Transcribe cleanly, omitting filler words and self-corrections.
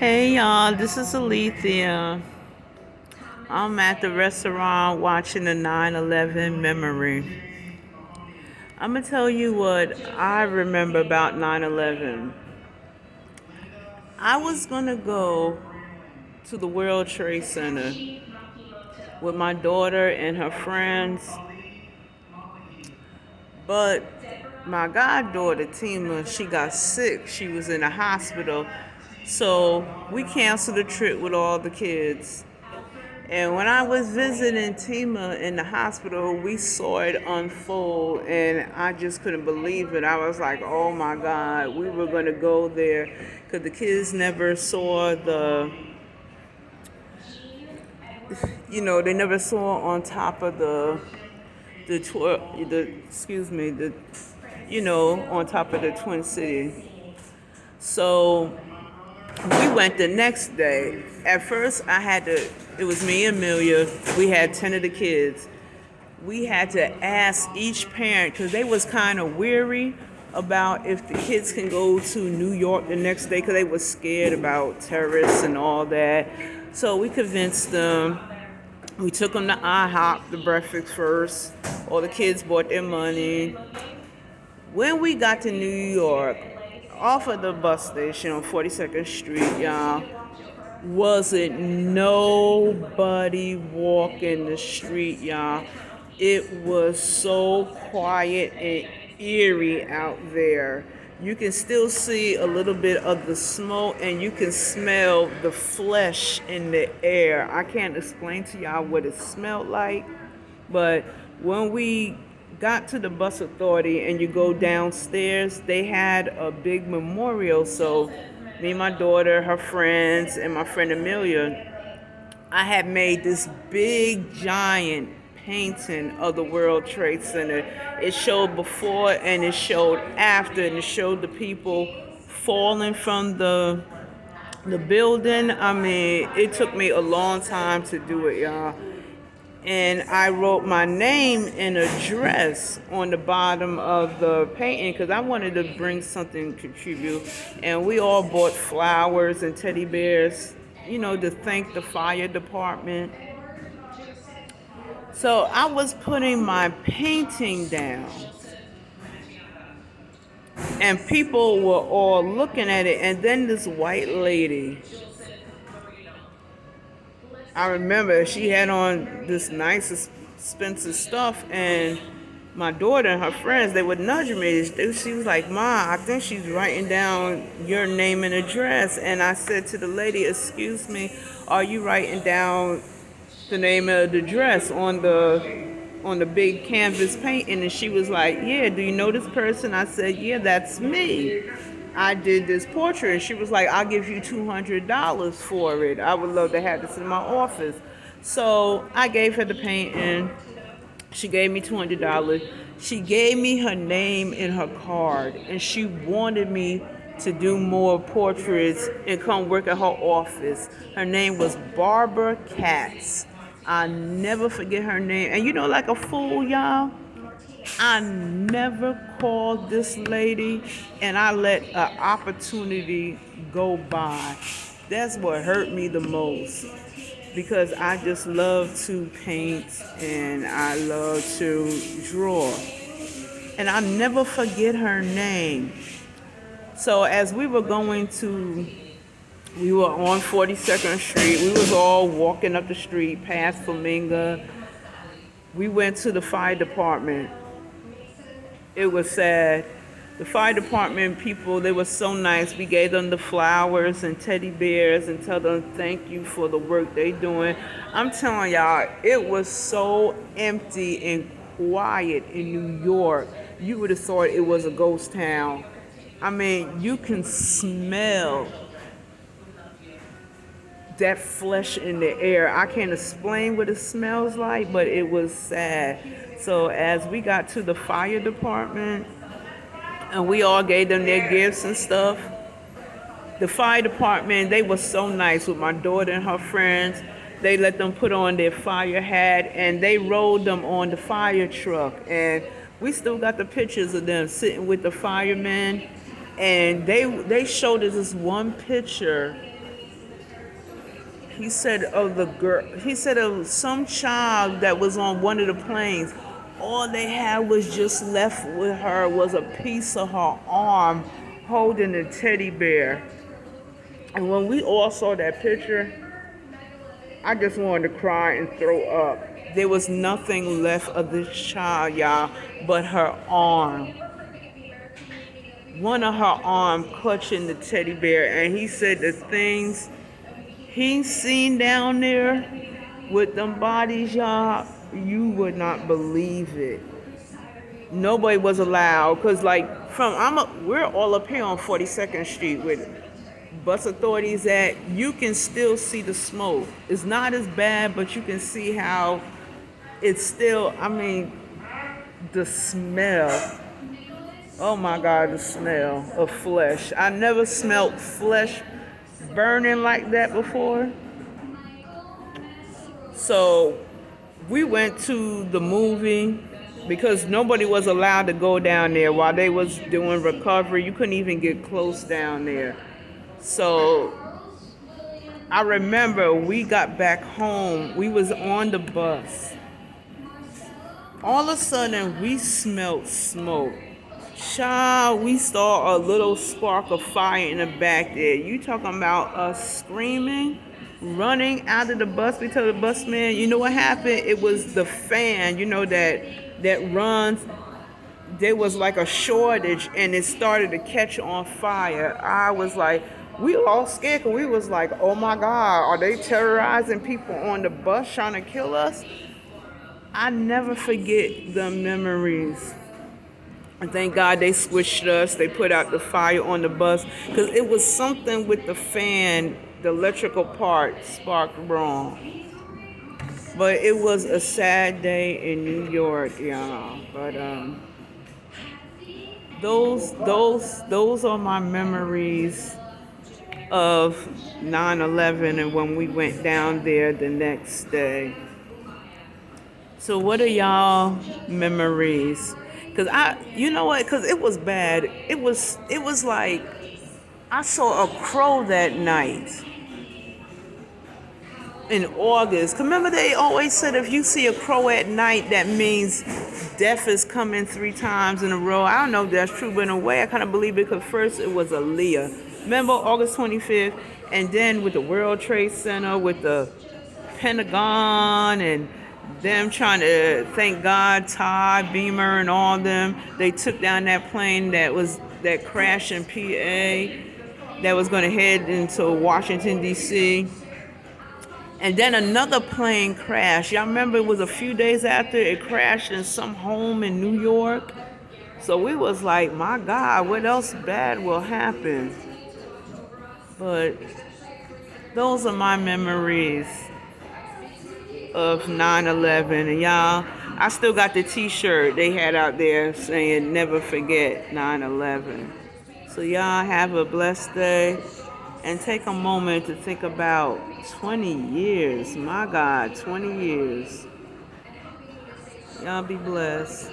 Hey y'all, this is Alethea. I'm at the restaurant watching the 9/11 memory. I'm gonna tell you what I remember about 9/11. I was gonna go to the World Trade Center with my daughter and her friends, but my goddaughter Tima, she got sick. She was in a hospital, so we canceled the trip with all the kids. And when I was visiting Tima in the hospital, we saw it unfold, and I just couldn't believe it. I was like, oh my God, we were going to go there because the kids never saw they never saw on top of on top of the Twin City. So we went the next day. At first, it was me and Amelia. We had 10 of the kids. We had to ask each parent because they was kind of weary about if the kids can go to New York the next day because they was scared about terrorists and all that. So we convinced them. We took them to IHOP, the breakfast first. All the kids bought their money. When we got to New York, off of the bus station on 42nd Street, y'all, wasn't nobody walking the street, y'all. It was so quiet and eerie out there. You can still see a little bit of the smoke and you can smell the flesh in the air. I can't explain to y'all what it smelled like, but when we got to the bus authority and you go downstairs, they had a big memorial. So me, my daughter, her friends, and my friend Amelia, I had made this big giant painting of the World Trade Center. It showed before and it showed after, and it showed the people falling from the building. I mean, it took me a long time to do it, y'all. And I wrote my name and address on the bottom of the painting because I wanted to bring something to contribute. And we all bought flowers and teddy bears, to thank the fire department. So I was putting my painting down, and people were all looking at it. And then this white lady, I remember she had on this nice expensive stuff, and my daughter and her friends, they would nudge me. She was like, Ma, I think she's writing down your name and address. And I said to the lady, excuse me, are you writing down the name and the address on the big canvas painting? And she was like, yeah, do you know this person? I said, yeah, that's me. I did this portrait. And she was like, I'll give you $200 for it. I would love to have this in my office. So I gave her the painting. She gave me $200. She gave me her name in her card, and she wanted me to do more portraits and come work at her office. Her name was Barbara Katz. I never forget her name. And like a fool, y'all, I never called this lady, and I let an opportunity go by. That's what hurt me the most because I just love to paint and I love to draw. And I never forget her name. So as we were on 42nd Street. We was all walking up the street past Flamingo. We went to the fire department. It was sad. The fire department people, they were so nice. We gave them the flowers and teddy bears and tell them thank you for the work they doing. I'm telling y'all, it was so empty and quiet in New York. You would have thought it was a ghost town. I mean, you can smell that flesh in the air. I can't explain what it smells like, but it was sad. So as we got to the fire department, and we all gave them their gifts and stuff. The fire department, they were so nice with my daughter and her friends. They let them put on their fire hat and they rode them on the fire truck. And we still got the pictures of them sitting with the firemen. And they showed us this one picture He said of the girl. He said of some child that was on one of the planes. All they had was just left with her was a piece of her arm holding a teddy bear. And when we all saw that picture, I just wanted to cry and throw up. There was nothing left of this child, y'all, but her arm. One of her arm clutching the teddy bear. And he said the things he seen down there with them bodies, y'all, you would not believe it. Nobody was allowed, cause like we're all up here on 42nd Street with bus authorities at. You can still see the smoke. It's not as bad, but you can see how it's still. I mean, the smell. Oh my God, the smell of flesh. I never smelled flesh burning like that before. So we went to the movie because nobody was allowed to go down there while they was doing recovery. You couldn't even get close down there. So I remember we got back home. We was on the bus. All of a sudden we smelled smoke. Child, we saw a little spark of fire in the back there. You talking about us screaming, running out of the bus. We told the busman, you know what happened? It was the fan, that runs. There was like a shortage and it started to catch on fire. I was like, we were all scared because we was like, oh my God, are they terrorizing people on the bus trying to kill us? I never forget the memories. And thank God they switched us. They put out the fire on the bus because it was something with the fan, the electrical part sparked wrong. But it was a sad day in New York, y'all. But those are my memories of 9/11 and when we went down there the next day. So what are y'all memories? Cause you know what? Cause it was bad. It was like I saw a crow that night in August. Remember they always said if you see a crow at night, that means death is coming 3 times in a row. I don't know if that's true, but in a way I kind of believe it because first it was Aaliyah. Remember August 25th? And then with the World Trade Center, with the Pentagon and them trying to, thank God, Todd, Beamer and all them, they took down that plane that crashed in PA that was going to head into Washington, D.C. And then another plane crashed. Y'all remember it was a few days after it crashed in some home in New York? So we was like, my God, what else bad will happen? But those are my memories of 9/11. And y'all, I still got the t-shirt they had out there saying never forget 9/11. So y'all have a blessed day and take a moment to think about 20 years. My God, 20 years. Y'all be blessed.